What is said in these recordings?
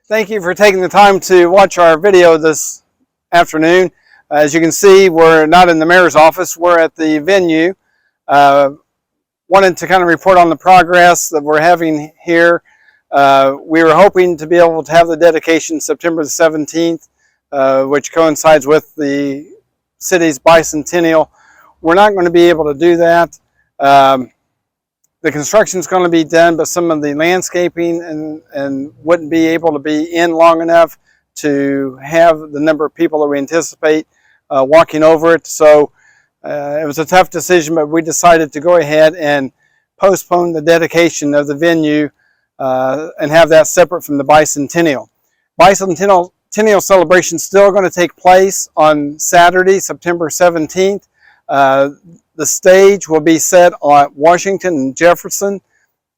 Thank you for taking the time to watch our video this afternoon. As you can see, we're not in the mayor's office, we're at the venue. Wanted to kind of report on the progress that we're having here. We were hoping to be able to have the dedication September the 17th, which coincides with the city's bicentennial. We're not going to be able to do that. The construction is going to be done, but some of the landscaping and wouldn't be able to be in long enough to have the number of people that we anticipate walking over it. So it was a tough decision, but we decided to go ahead and postpone the dedication of the venue and have that separate from the bicentennial. Bicentennial celebration is still going to take place on Saturday, September 17th. The stage will be set on Washington and Jefferson.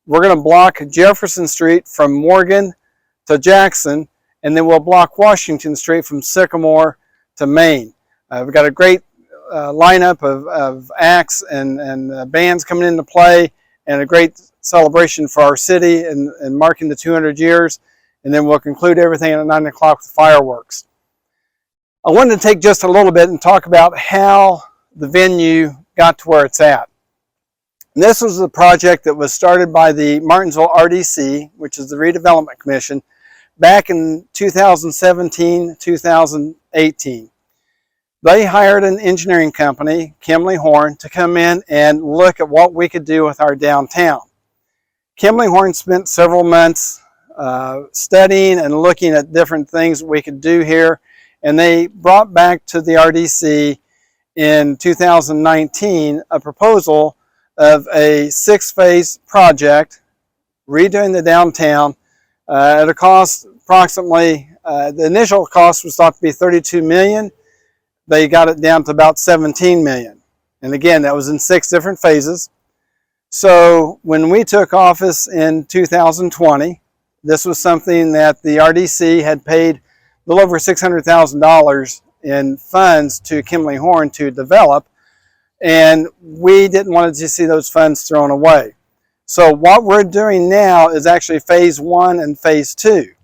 We're going to block Jefferson Street from Morgan to Jackson, and then we'll block Washington Street from Sycamore to Main. We've got a great lineup of acts and bands coming into play, and a great celebration for our city and marking the 200 years. And then we'll conclude everything at 9 o'clock with fireworks. I wanted to take just a little bit and talk about how the venue got to where it's at. And this was a project that was started by the Martinsville RDC, which is the Redevelopment Commission, back in 2017-2018. They hired an engineering company, Kimley Horn, to come in and look at what we could do with our downtown. Kimley Horn spent several months studying and looking at different things we could do here, and they brought back to the RDC in 2019 a proposal of a 6-phase project redoing the downtown at a cost approximately, the initial cost was thought to be $32 million. They got it down to about $17 million. And again, that was in 6 different phases. So when we took office in 2020, this was something that the RDC had paid a little over $600,000 in funds to Kimley Horn to develop, and we didn't want to see those funds thrown away. So what we're doing now is actually phase 1 and phase 2.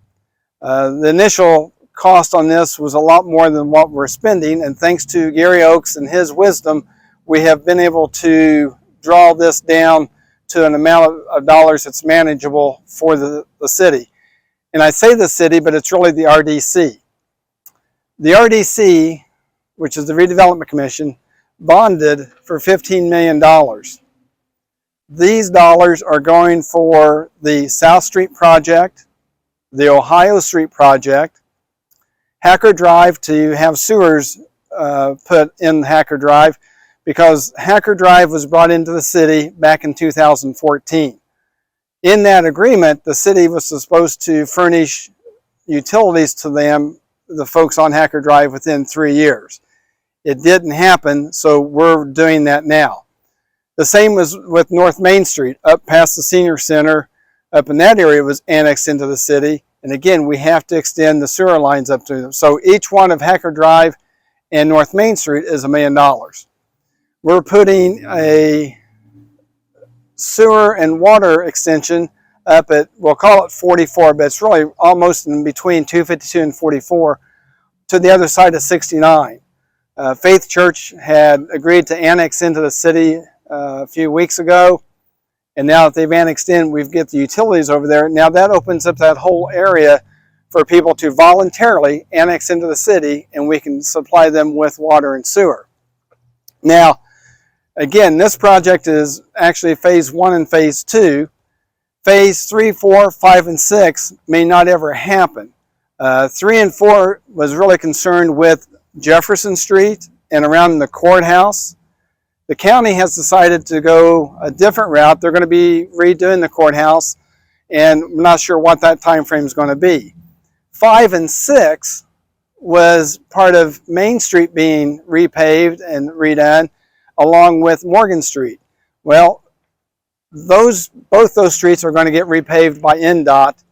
The initial cost on this was a lot more than what we're spending, and thanks to Gary Oakes and his wisdom, we have been able to draw this down to an amount of dollars that's manageable for the city. And I say the city, but it's really the RDC. The RDC, which is the Redevelopment Commission, bonded for $15 million. These dollars are going for the South Street project, the Ohio Street project, Hacker Drive to have sewers put in Hacker Drive, because Hacker Drive was brought into the city back in 2014. In that agreement, the city was supposed to furnish utilities to them, the folks on Hacker Drive, within 3 years. It didn't happen, so we're doing that now. The same was with North Main Street, up past the Senior Center, up in that area was annexed into the city. And again, we have to extend the sewer lines up to them. So each one of Hacker Drive and North Main Street is $1 million. We're putting a sewer and water extension up at, we'll call it 44, but it's really almost in between 252 and 44, to the other side of 69. Faith Church had agreed to annex into the city a few weeks ago, and now that they've annexed in, we've got the utilities over there. Now that opens up that whole area for people to voluntarily annex into the city, and we can supply them with water and sewer. Now, again, this project is actually phase 1 and phase 2. Phase 3, 4, 5, and 6 may not ever happen. 3 and 4 was really concerned with Jefferson Street and around the courthouse. The county has decided to go a different route. They're going to be redoing the courthouse, and I'm not sure what that time frame is going to be. 5 and 6 was part of Main Street being repaved and redone, along with Morgan Street. Well, both those streets are going to get repaved by NDOT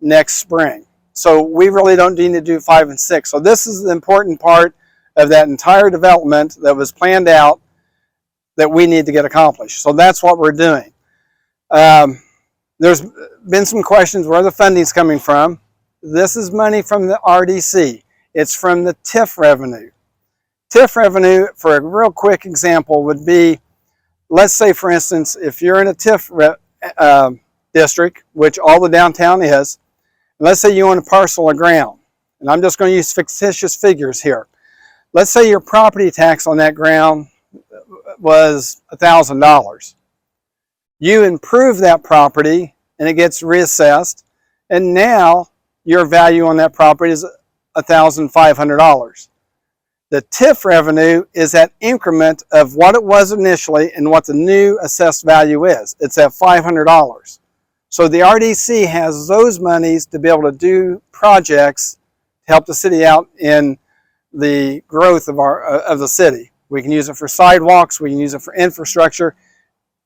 next spring. So we really don't need to do 5 and 6. So this is the important part of that entire development that was planned out that we need to get accomplished. So that's what we're doing. There's been some questions where the funding's coming from. This is money from the RDC. It's from the TIF revenue. TIF revenue, for a real quick example, would be, let's say, for instance, if you're in a TIF district, which all the downtown is, let's say you own a parcel of ground, and I'm just going to use fictitious figures here. Let's say your property tax on that ground was $1,000. You improve that property, and it gets reassessed, and now your value on that property is $1,500. The TIF revenue is that increment of what it was initially and what the new assessed value is. It's at $500. So the RDC has those monies to be able to do projects to help the city out in the growth of the city. We can use it for sidewalks, we can use it for infrastructure,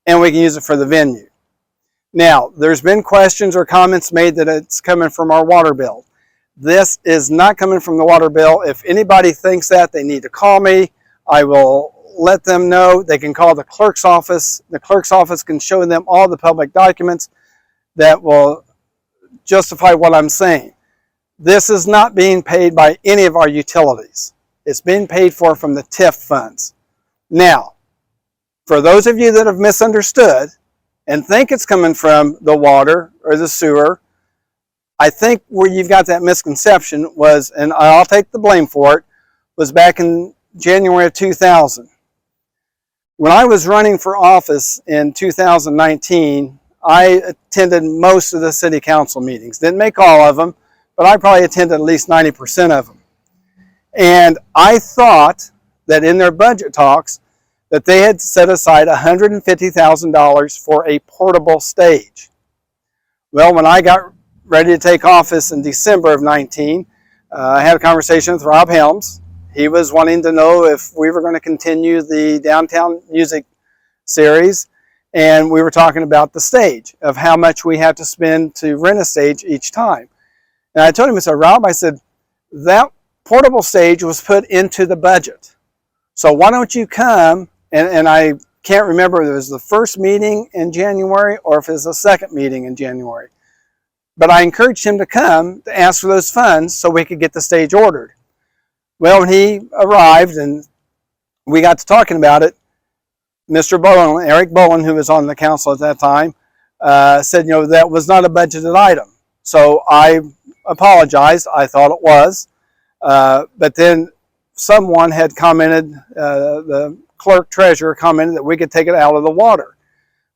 and we can use it for the venue. Now, there's been questions or comments made that it's coming from our water bill. This is not coming from the water bill. If anybody thinks that, they need to call me. I will let them know. They can call the clerk's office. The clerk's office can show them all the public documents that will justify what I'm saying. This is not being paid by any of our utilities. It's being paid for from the TIF funds. Now, for those of you that have misunderstood and think it's coming from the water or the sewer, I think where you've got that misconception was, and I'll take the blame for it, was back in January of 2000. When I was running for office in 2019, I attended most of the city council meetings. Didn't make all of them, but I probably attended at least 90% of them. And I thought that in their budget talks that they had set aside $150,000 for a portable stage. Well, when I got ready to take office in December of 19, I had a conversation with Rob Helms. He was wanting to know if we were going to continue the downtown music series, and we were talking about the stage, of how much we had to spend to rent a stage each time. And I told him, I said, Rob, I said, that portable stage was put into the budget. So why don't you come, and I can't remember if it was the first meeting in January or if it was the second meeting in January. But I encouraged him to come to ask for those funds so we could get the stage ordered. Well, when he arrived and we got to talking about it, Mr. Bolin, Eric Bolin, who was on the council at that time, said, that was not a budgeted item. So I apologized. I thought it was. But then someone had commented, the clerk treasurer commented that we could take it out of the water.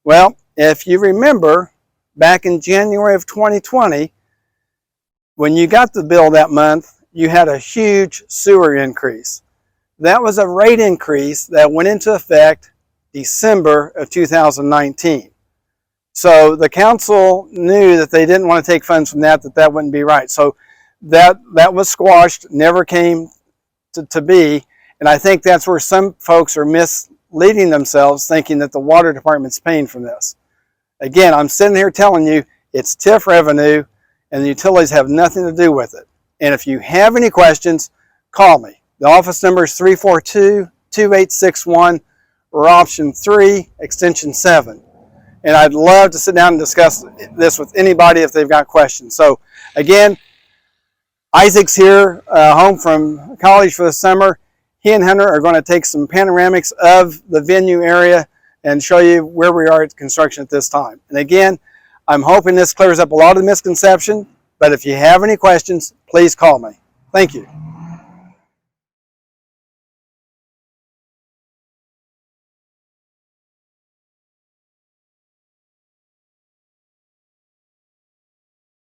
Well, if you remember, back in January of 2020, when you got the bill that month, you had a huge sewer increase. That was a rate increase that went into effect December of 2019. So the council knew that they didn't want to take funds from that wouldn't be right. So that was squashed, never came to be. And I think that's where some folks are misleading themselves, thinking that the water department's paying for this. Again, I'm sitting here telling you it's TIF revenue and the utilities have nothing to do with it. And if you have any questions, call me. The office number is 342-2861 or option 3, extension 7. And I'd love to sit down and discuss this with anybody if they've got questions. So again, Isaac's here, home from college for the summer. He and Hunter are going to take some panoramics of the venue area and show you where we are at construction at this time. And again, I'm hoping this clears up a lot of the misconception, but if you have any questions, please call me. Thank you.